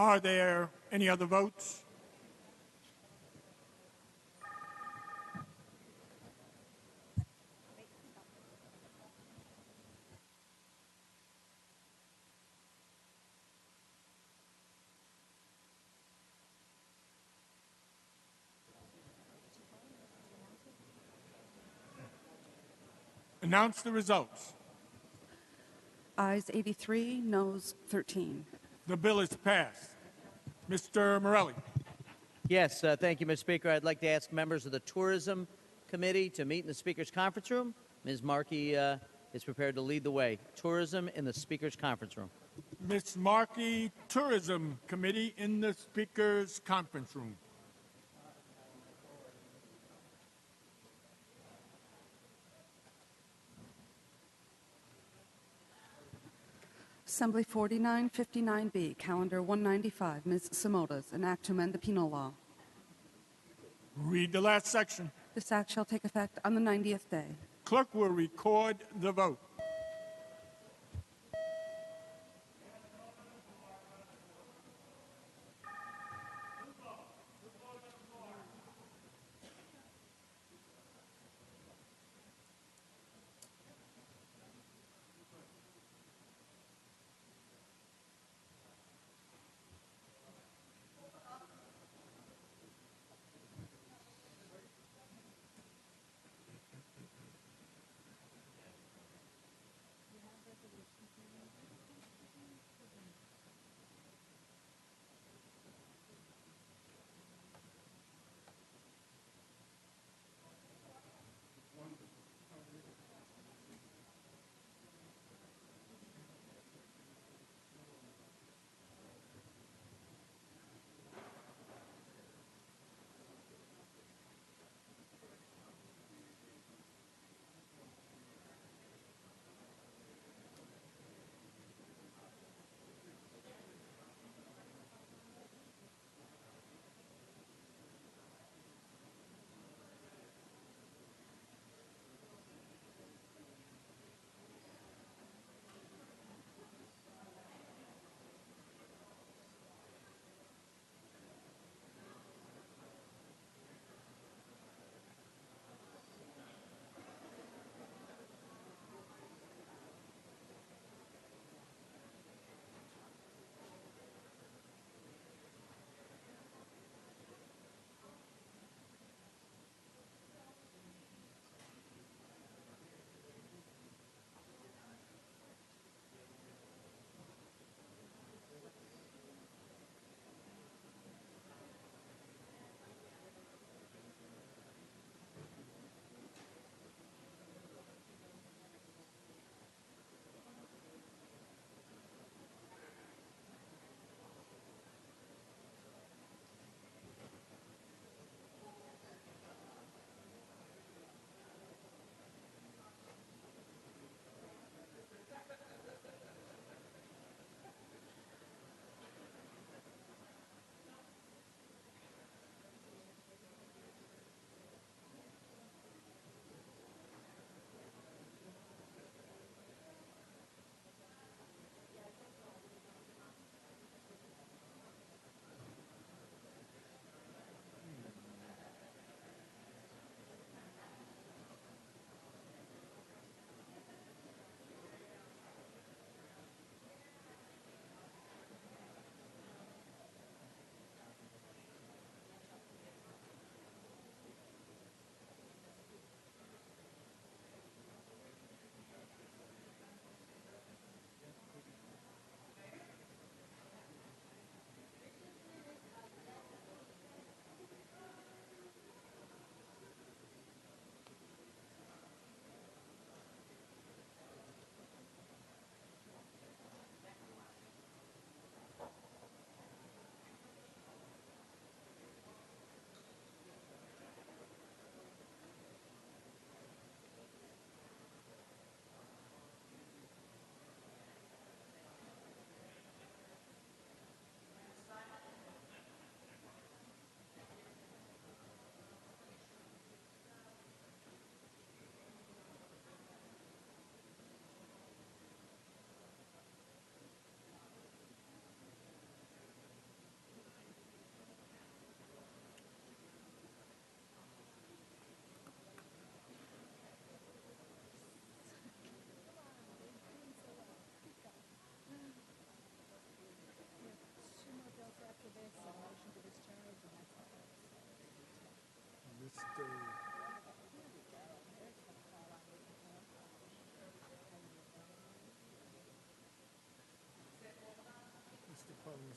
Are there any other votes? Announce the results. Ayes 83, noes 13. The bill is passed. Mr. Morelli. Yes, thank you, Mr. Speaker. I'd like to ask members of the Tourism Committee to meet in the Speaker's conference room. Ms. Markey is prepared to lead the way. Tourism in the Speaker's conference room. Ms. Markey, Tourism Committee in the Speaker's conference room. Assembly 4959B, Calendar 195, Ms. Simotas, an act to amend the penal law. Read the last section. This act shall take effect on the 90th day. Clerk will record the vote.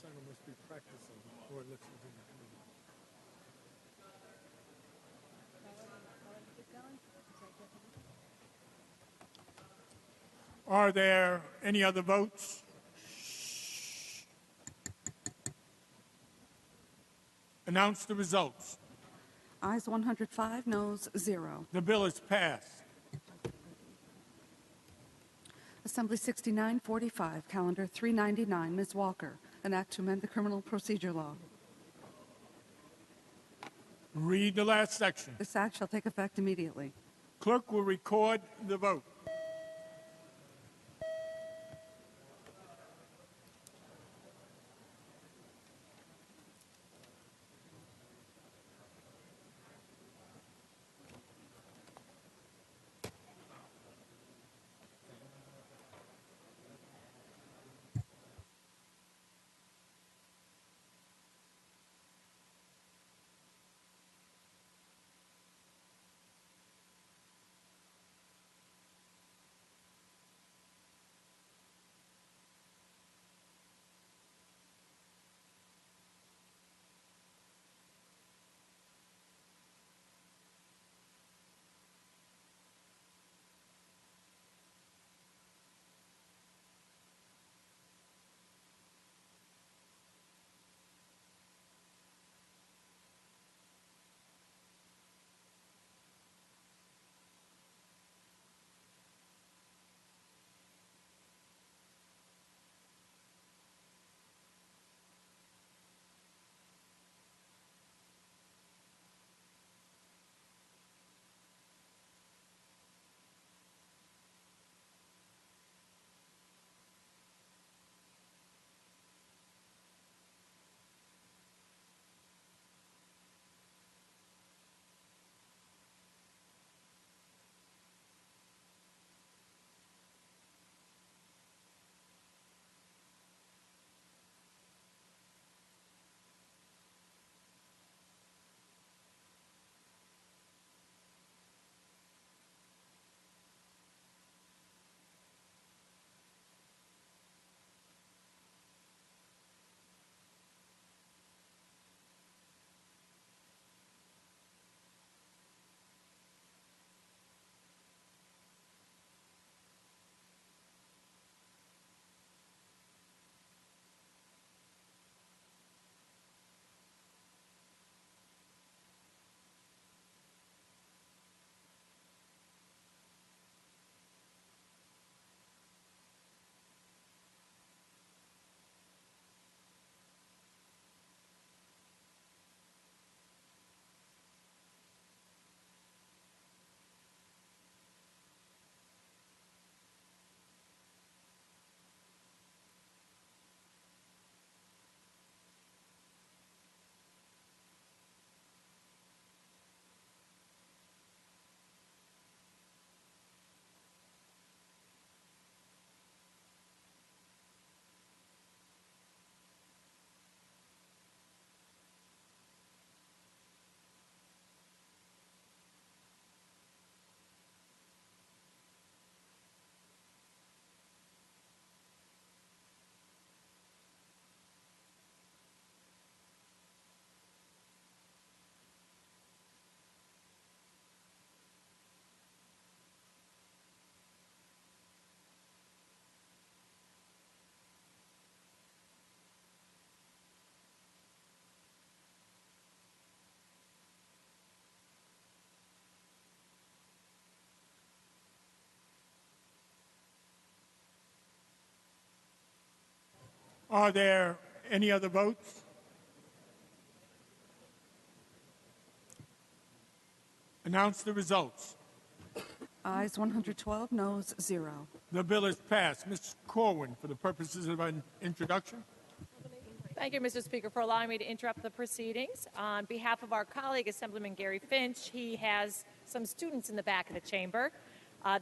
center must be practicing or listening to the committee. Are there any other votes? Announce the results. Ayes 105, noes 0. The bill is passed. Assembly 6945, Calendar 399, Ms. Walker, an act to amend the criminal procedure law. Read the last section. This act shall take effect immediately. Clerk will record the vote. Are there any other votes? Announce the results. Ayes 112, noes 0. The bill is passed. Ms. Corwin, for the purposes of an introduction. Thank you, Mr. Speaker, for allowing me to interrupt the proceedings. On behalf of our colleague, Assemblyman Gary Finch, he has some students in the back of the chamber.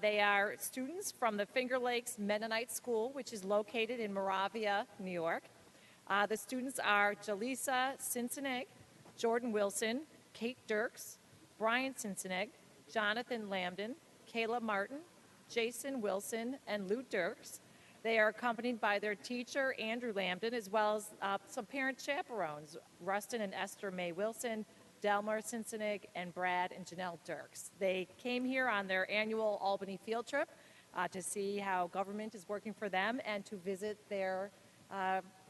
They are students from the Finger Lakes Mennonite School, which is located in Moravia, New York. The students are Jaleesa Cincinneg, Jordan Wilson, Kate Dirks, Brian Cincinneg, Jonathan Lambden, Kayla Martin, Jason Wilson, and Lou Dirks. They are accompanied by their teacher, Andrew Lambden, as well as some parent chaperones, Rustin and Esther May Wilson, Delmar Cincinnig, and Brad and Janelle Dirks. They came here on their annual Albany field trip to see how government is working for them and to visit their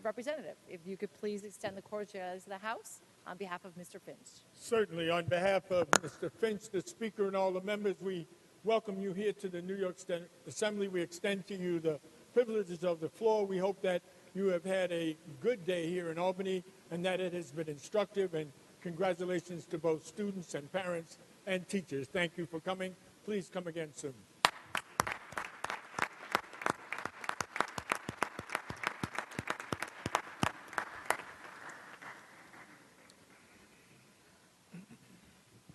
representative. If you could please extend the cordiality to the House on behalf of Mr. Finch. Certainly, on behalf of Mr. Finch, the Speaker, and all the members, we welcome you here to the New York State Assembly. We extend to you the privileges of the floor. We hope that you have had a good day here in Albany and that it has been instructive, and congratulations to both students and parents and teachers. Thank you for coming. Please come again soon.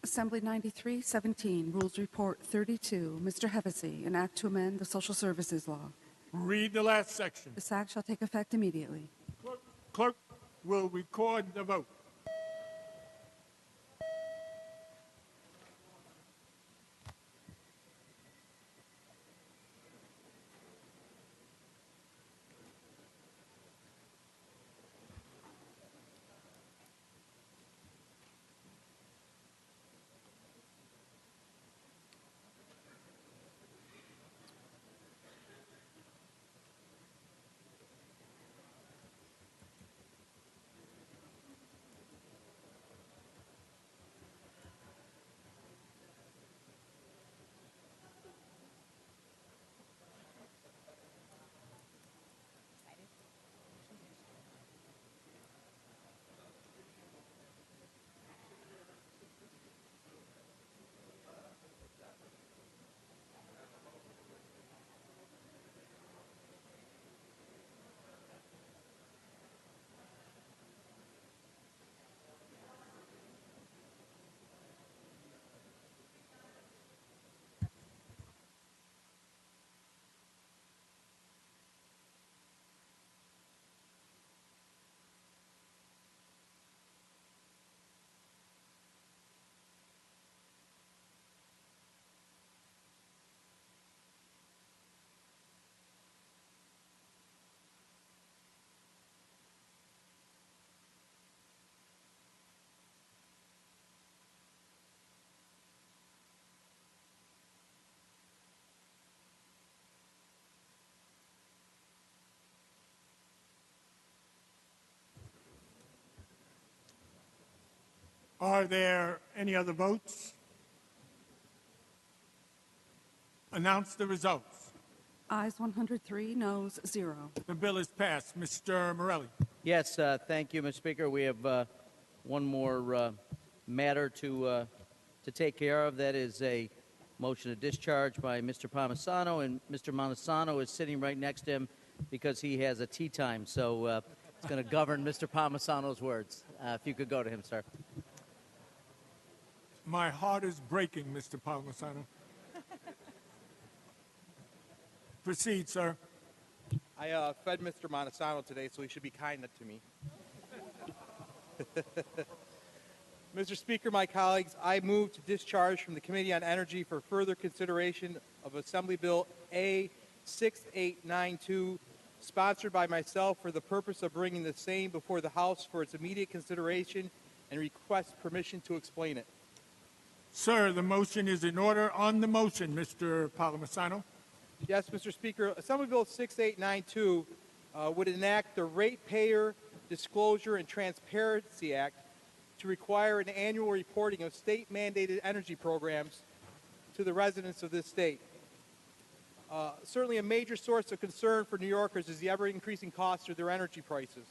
Assembly 9317, Rules Report 32. Mr. Hevesy, an act to amend the Social Services Law. Read the last section. This act shall take effect immediately. Clerk will record the vote. Are there any other votes? Announce the results. Ayes 103, noes 0. The bill is passed. Mr. Morelli. Yes, thank you, Mr. Speaker. We have one more matter to take care of. That is a motion to discharge by Mr. Palmisano, and Mr. Palmisano is sitting right next to him because he has a tea time. So it's going to govern Mr. Palmisano's words. If you could go to him, sir. My heart is breaking, Mr. Palmisano. Proceed, sir. I fed Mr. Montesano today, so he should be kind to me. Mr. Speaker, my colleagues, I move to discharge from the Committee on Energy for further consideration of Assembly Bill A6892, sponsored by myself for the purpose of bringing the same before the House for its immediate consideration and request permission to explain it. Sir, the motion is in order. On the motion, Mr. Palmisano. Yes, Mr. Speaker. Assembly Bill 6892 would enact the Ratepayer Disclosure and Transparency Act to require an annual reporting of state-mandated energy programs to the residents of this state. Certainly a major source of concern for New Yorkers is the ever-increasing cost of their energy prices.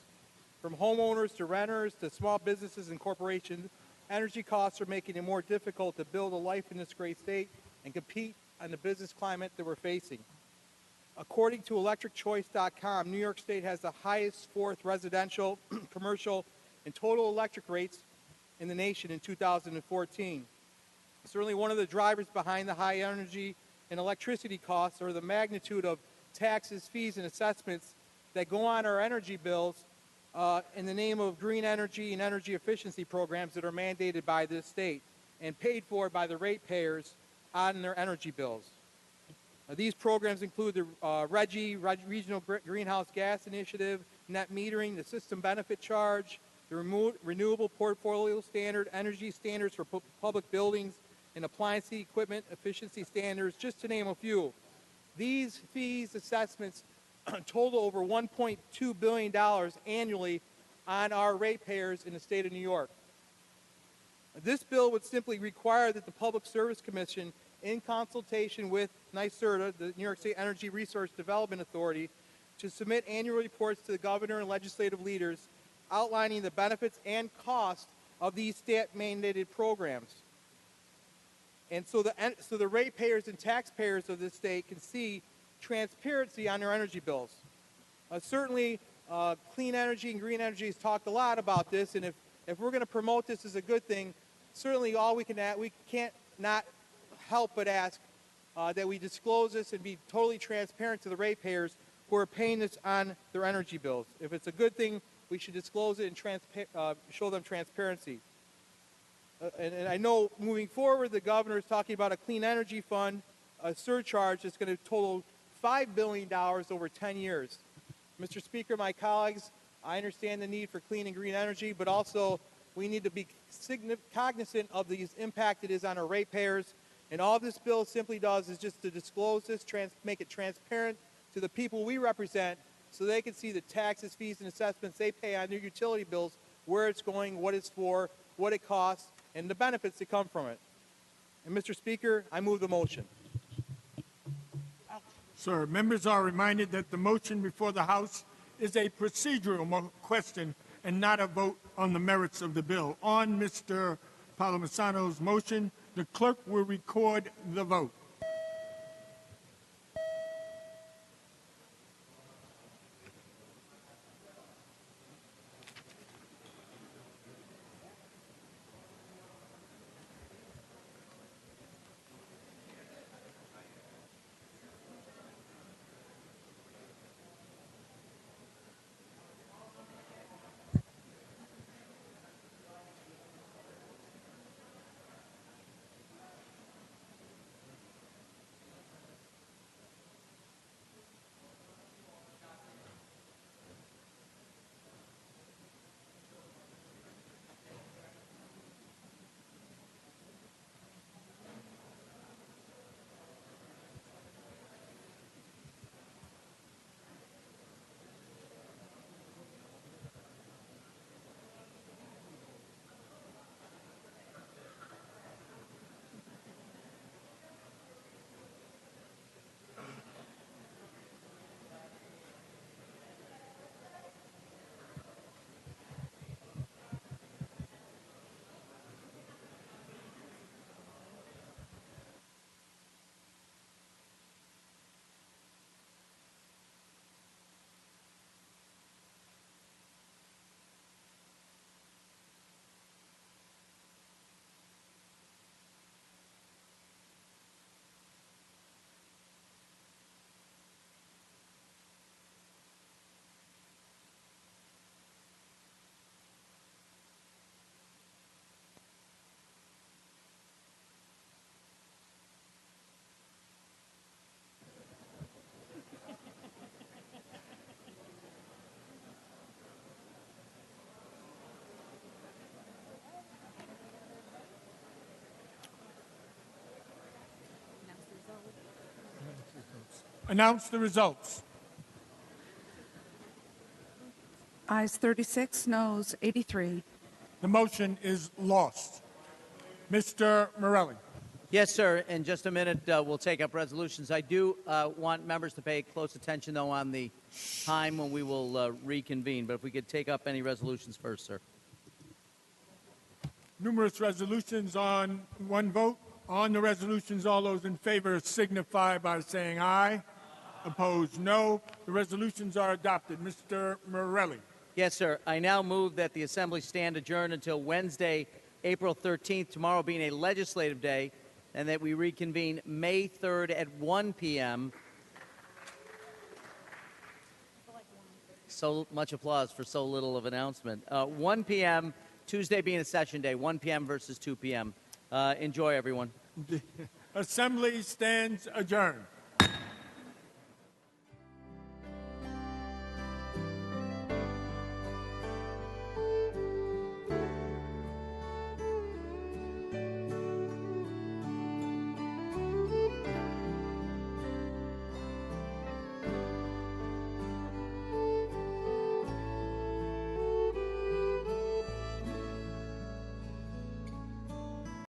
From homeowners to renters to small businesses and corporations, energy costs are making it more difficult to build a life in this great state and compete on the business climate that we're facing. According to electricchoice.com, New York State has the highest fourth residential, commercial, and total electric rates in the nation in 2014. Certainly one of the drivers behind the high energy and electricity costs are the magnitude of taxes, fees, and assessments that go on our energy bills in the name of green energy and energy efficiency programs that are mandated by this state and paid for by the ratepayers on their energy bills. These programs include the Regional Greenhouse Gas Initiative, net metering, the system benefit charge, the renewable portfolio standard, energy standards for public buildings, and appliance equipment efficiency standards, just to name a few. These fees assessments total over $1.2 billion annually on our ratepayers in the state of New York. This bill would simply require that the Public Service Commission, in consultation with NYSERDA, the New York State Energy Resource Development Authority, to submit annual reports to the governor and legislative leaders outlining the benefits and costs of these state-mandated programs. And so the ratepayers and taxpayers of this state can see transparency on their energy bills. Certainly, clean energy and green energy has talked a lot about this, and if we're going to promote this as a good thing, certainly we can't not help but ask that we disclose this and be totally transparent to the ratepayers who are paying this on their energy bills. If it's a good thing, we should disclose it and show them transparency. And I know moving forward, the governor is talking about a clean energy fund, a surcharge that's going to total $5 billion over 10 years. Mr. Speaker, my colleagues, I understand the need for clean and green energy, but also we need to be cognizant of the impact it is on our ratepayers. And all this bill simply does is just to disclose this, make it transparent to the people we represent so they can see the taxes, fees, and assessments they pay on their utility bills, where it's going, what it's for, what it costs, and the benefits that come from it. And Mr. Speaker, I move the motion. Sir, members are reminded that the motion before the House is a procedural question and not a vote on the merits of the bill. On Mr. Palmisano's motion, the clerk will record the vote. Announce the results. Ayes 36, noes 83. The motion is lost. Mr. Morelli. Yes, sir. In just a minute, we'll take up resolutions. I do want members to pay close attention, though, on the time when we will reconvene. But if we could take up any resolutions first, sir. Numerous resolutions on one vote. On the resolutions, all those in favor signify by saying aye. Opposed, no. The resolutions are adopted. Mr. Morelli. Yes, sir. I now move that the Assembly stand adjourned until Wednesday, April 13th, tomorrow being a legislative day, and that we reconvene May 3rd at 1 p.m. So much applause for so little of announcement. 1 p.m., Tuesday being a session day, 1 p.m. versus 2 p.m. Enjoy, everyone. Assembly stands adjourned.